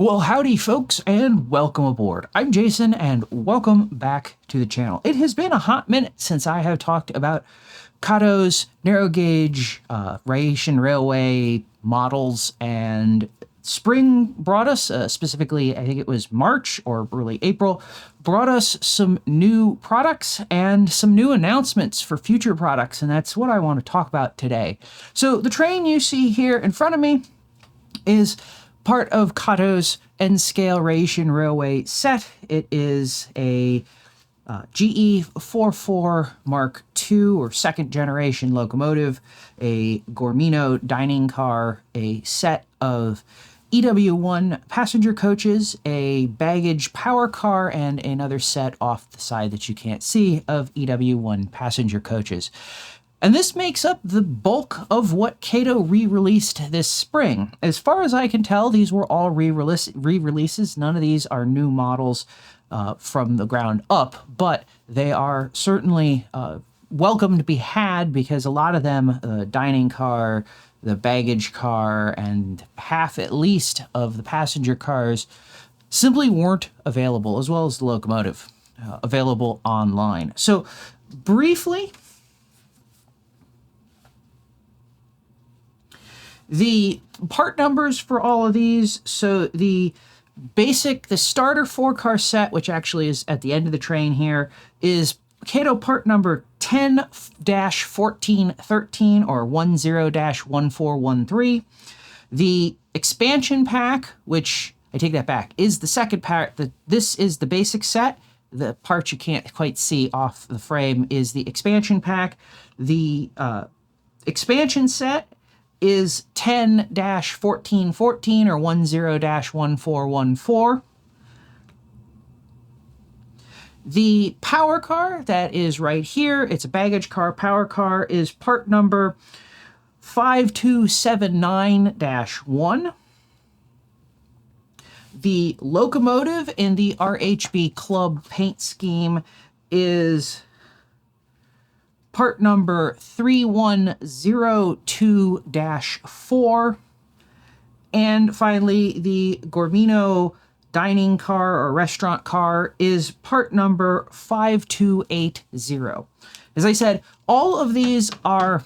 Well, howdy folks, and welcome aboard. I'm Jason, and welcome back to the channel. It has been a hot minute since I have talked about Kato's narrow gauge Rhaetian Railway models, and spring brought us, specifically I think it was March or early April, brought us some new products and some new announcements for future products, and that's what I want to talk about today. So the train you see here in front of me is part of Kato's N-Scale Rhaetian Railway set. It is a GE 44 Mark II or second generation locomotive, a Gourmino dining car, a set of EW1 passenger coaches, a baggage power car, and another set off the side that you can't see of EW1 passenger coaches. And this makes up the bulk of what Kato re-released this spring. As far as I can tell, these were all re-releases. None of these are new models from the ground up, but they are certainly welcome to be had because a lot of them, the dining car, the baggage car, and half at least of the passenger cars simply weren't available, as well as the locomotive available online. So briefly, the part numbers for all of these, so the starter 4-car set, which actually is at the end of the train here, is Kato part number 10-1413 or 10-1413. The expansion pack, which, I take that back, is the second part. This is the basic set. The part you can't quite see off the frame is the expansion pack. The expansion set is 10-1414 or 10-1414. The power car that is right here, it's a baggage car power car, is part number 5279-1. The locomotive in the RhB Club paint scheme is part number 3102-4. And finally, the Gourmino dining car or restaurant car is part number 5280. As I said, all of these are,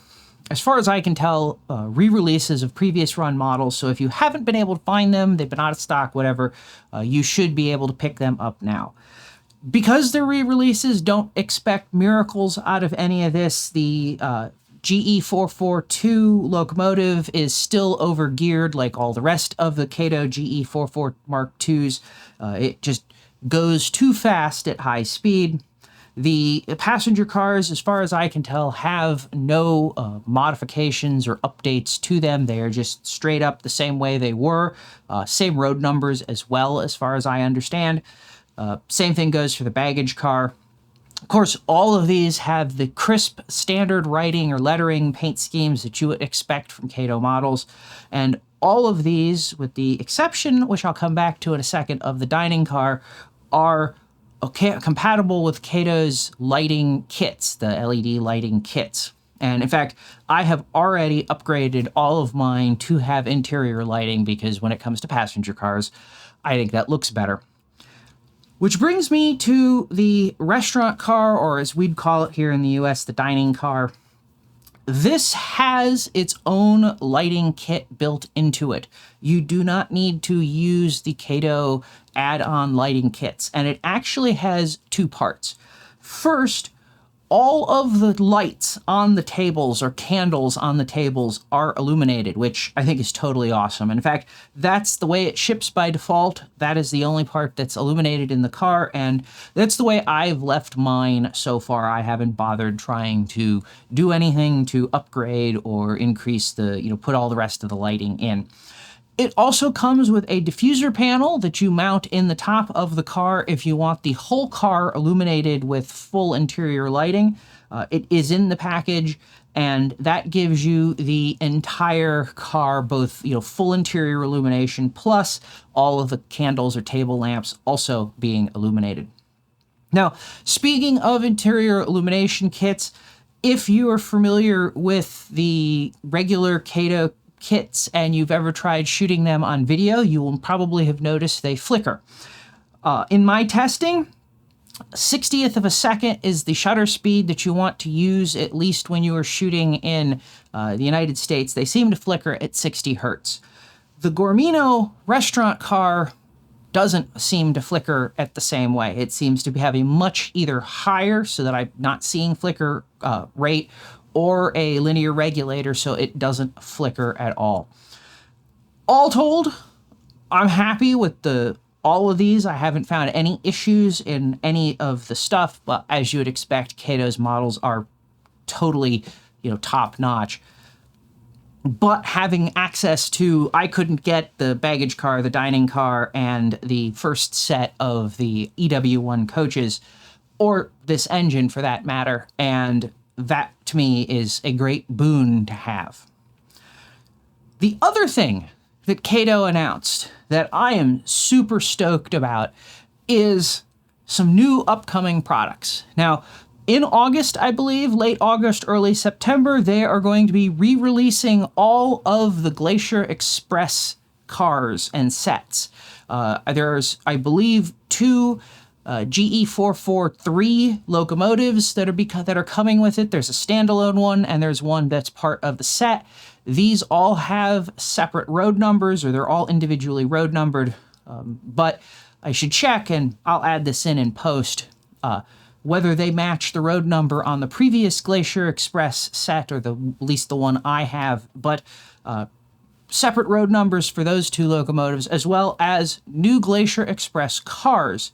as far as I can tell, re-releases of previous run models. So if you haven't been able to find them, they've been out of stock, whatever, you should be able to pick them up now. Because they're re-releases, don't expect miracles out of any of this. The GE 442 locomotive is still over-geared like all the rest of the Kato GE 44 Mark IIs. It just goes too fast at high speed. The passenger cars, as far as I can tell, have no modifications or updates to them. They are just straight up the same way they were. Same road numbers as well, as far as I understand. Same thing goes for the baggage car. Of course, all of these have the crisp standard writing or lettering paint schemes that you would expect from Kato models. And all of these, with the exception, which I'll come back to in a second, of the dining car, are compatible with Kato's lighting kits, the LED lighting kits. And in fact, I have already upgraded all of mine to have interior lighting because when it comes to passenger cars, I think that looks better. Which brings me to the restaurant car, or as we'd call it here in the US, the dining car. This has its own lighting kit built into it. You do not need to use the Kato add-on lighting kits, and it actually has two parts. First, all of the lights on the tables or candles on the tables are illuminated, which I think is totally awesome. In fact, that's the way it ships by default. That is the only part that's illuminated in the car, and that's the way I've left mine so far. I haven't bothered trying to do anything to upgrade or increase the, put all the rest of the lighting in. It also comes with a diffuser panel that you mount in the top of the car if you want the whole car illuminated with full interior lighting. It is in the package, and that gives you the entire car, both full interior illumination plus all of the candles or table lamps also being illuminated. Now, speaking of interior illumination kits, if you are familiar with the regular Kato kits and you've ever tried shooting them on video, you will probably have noticed they flicker. In my testing, 60th of a second is the shutter speed that you want to use, at least when you are shooting in the United States. They seem to flicker at 60 hertz. The Gourmino Restruant Car doesn't seem to flicker at the same way. It seems to have a much either higher, so that I'm not seeing flicker rate, or a linear regulator, so it doesn't flicker at all. All told, I'm happy with all of these. I haven't found any issues in any of the stuff, but as you would expect, Kato's models are totally, top notch. But having access to, I couldn't get the baggage car, the dining car, and the first set of the EW1 coaches, or this engine for that matter, and that to me is a great boon to have. The other thing that Kato announced that I am super stoked about is some new upcoming products. Now, in August, I believe, late August, early September, they are going to be re-releasing all of the Glacier Express cars and sets. There's, I believe, two GE443 locomotives that are coming with it. There's a standalone one, and there's one that's part of the set. These all have separate road numbers, or they're all individually road numbered, but I should check, and I'll add this in post, whether they match the road number on the previous Glacier Express set, or at least the one I have, but separate road numbers for those two locomotives, as well as new Glacier Express cars.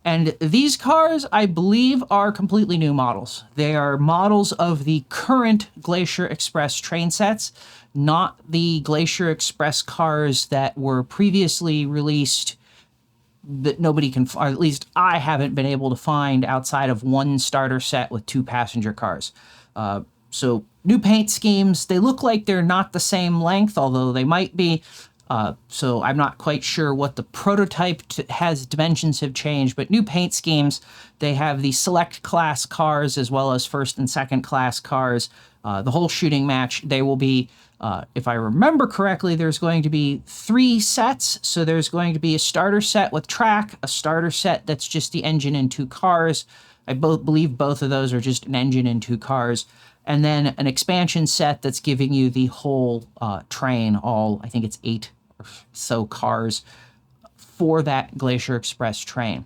And these cars, I believe, are completely new models. They are models of the current Glacier Express train sets, not the Glacier Express cars that were previously released that nobody can, or at least I haven't been able to find outside of one starter set with two passenger cars. So new paint schemes. They look like they're not the same length, although they might be. So I'm not quite sure what the prototype has. Dimensions have changed, but new paint schemes. They have the select class cars as well as first and second class cars. The whole shooting match, they will be, if I remember correctly, there's going to be 3 sets. So there's going to be a starter set with track, a starter set that's just the engine and 2 cars. I believe both of those are just an engine and 2 cars. And then an expansion set that's giving you the whole train, all, I think it's 8 or so cars for that Glacier Express train.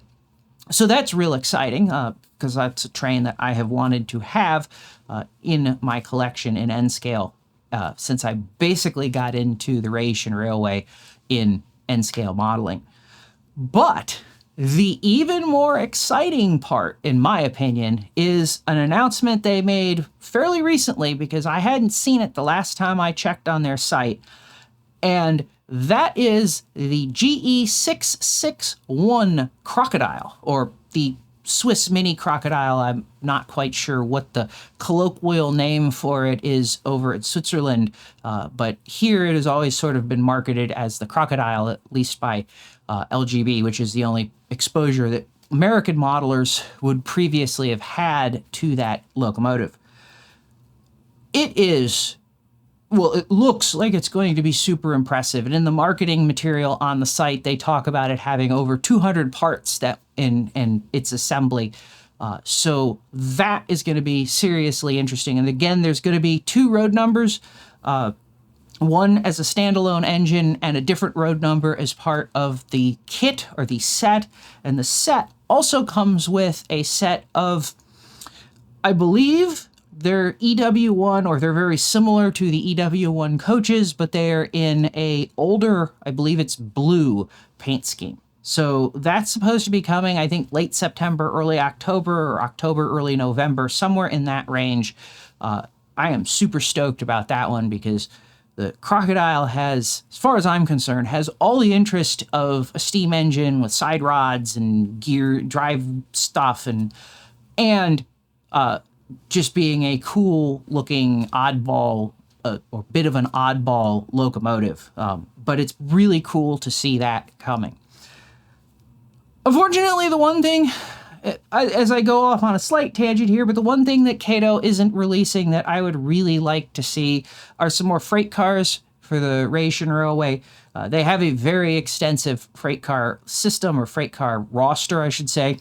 So that's real exciting because that's a train that I have wanted to have in my collection in N-Scale since I basically got into the Rhaetian Railway in N-Scale modeling. But the even more exciting part, in my opinion, is an announcement they made fairly recently because I hadn't seen it the last time I checked on their site. And that is the GE661 Crocodile, or the Swiss Mini Crocodile. I'm not quite sure what the colloquial name for it is over in Switzerland, but here it has always sort of been marketed as the Crocodile, at least by LGB, which is the only exposure that American modelers would previously have had to that locomotive. It is, well, it looks like it's going to be super impressive. And in the marketing material on the site, they talk about it having over 200 parts that in its assembly. So that is going to be seriously interesting. And again, there's going to be 2 road numbers, one as a standalone engine and a different road number as part of the kit or the set. And the set also comes with a set of, I believe, they're EW1, or they're very similar to the EW1 coaches, but they're in a older, I believe it's blue paint scheme. So that's supposed to be coming, I think, late September, early October, or October, early November, somewhere in that range. I am super stoked about that one because the Crocodile has, as far as I'm concerned, has all the interest of a steam engine with side rods and gear, drive stuff, and just being a cool-looking oddball, or bit of an oddball locomotive. But it's really cool to see that coming. Unfortunately, the one thing, as I go off on a slight tangent here, but the one thing that Kato isn't releasing that I would really like to see are some more freight cars for the Rhaetian Railway. They have a very extensive freight car system, or freight car roster, I should say.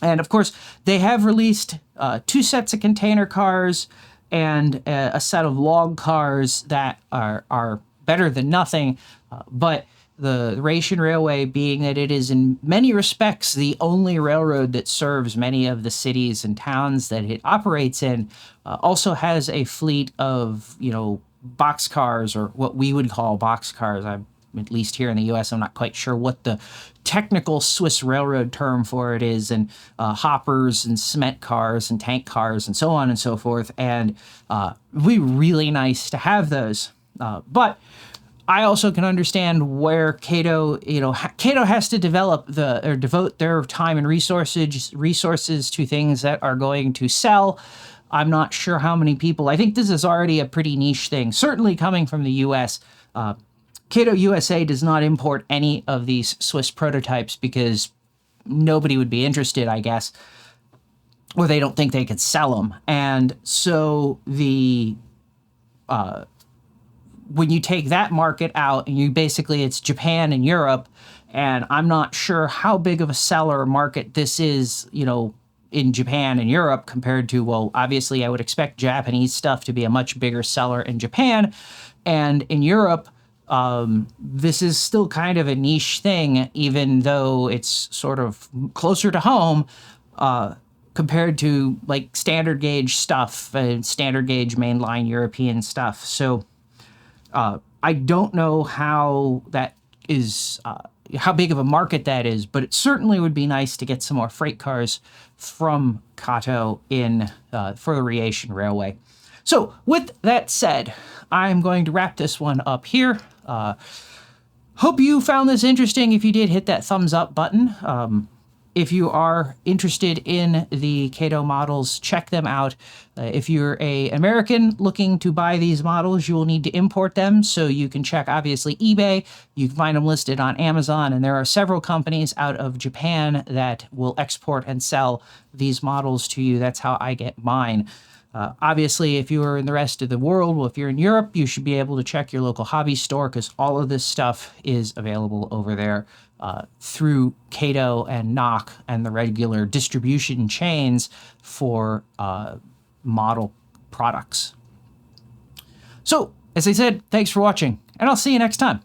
And of course, they have released 2 sets of container cars and a set of log cars that are better than nothing. But the Rhaetian Railway, being that it is in many respects the only railroad that serves many of the cities and towns that it operates in, also has a fleet of, boxcars, or what we would call boxcars. I'm at least here in the U.S., I'm not quite sure what the technical Swiss railroad term for it is, and hoppers and cement cars and tank cars and so on and so forth. And it'd be really nice to have those. But I also can understand where Kato has to devote their time and resources to things that are going to sell. I'm not sure how many people. I think this is already a pretty niche thing, certainly coming from the U.S. Kato USA does not import any of these Swiss prototypes because nobody would be interested, I guess, or they don't think they could sell them. And so when you take that market out, and it's Japan and Europe, and I'm not sure how big of a seller market this is, in Japan and Europe compared to, well, obviously I would expect Japanese stuff to be a much bigger seller in Japan. And in Europe, this is still kind of a niche thing, even though it's sort of closer to home, compared to like standard gauge stuff and standard gauge mainline European stuff. So I don't know how that is, how big of a market that is, but it certainly would be nice to get some more freight cars from Kato in for the Rhaetian Railway. So with that said, I'm going to wrap this one up here. Hope you found this interesting. If you did, hit that thumbs up button. If you are interested in the Kato models, check them out. If you're an American looking to buy these models, you will need to import them. So you can check, obviously, eBay. You can find them listed on Amazon. And there are several companies out of Japan that will export and sell these models to you. That's how I get mine. Obviously, if you are in the rest of the world, well, if you're in Europe, you should be able to check your local hobby store, because all of this stuff is available over there through Kato and Knock and the regular distribution chains for model products. So, as I said, thanks for watching, and I'll see you next time.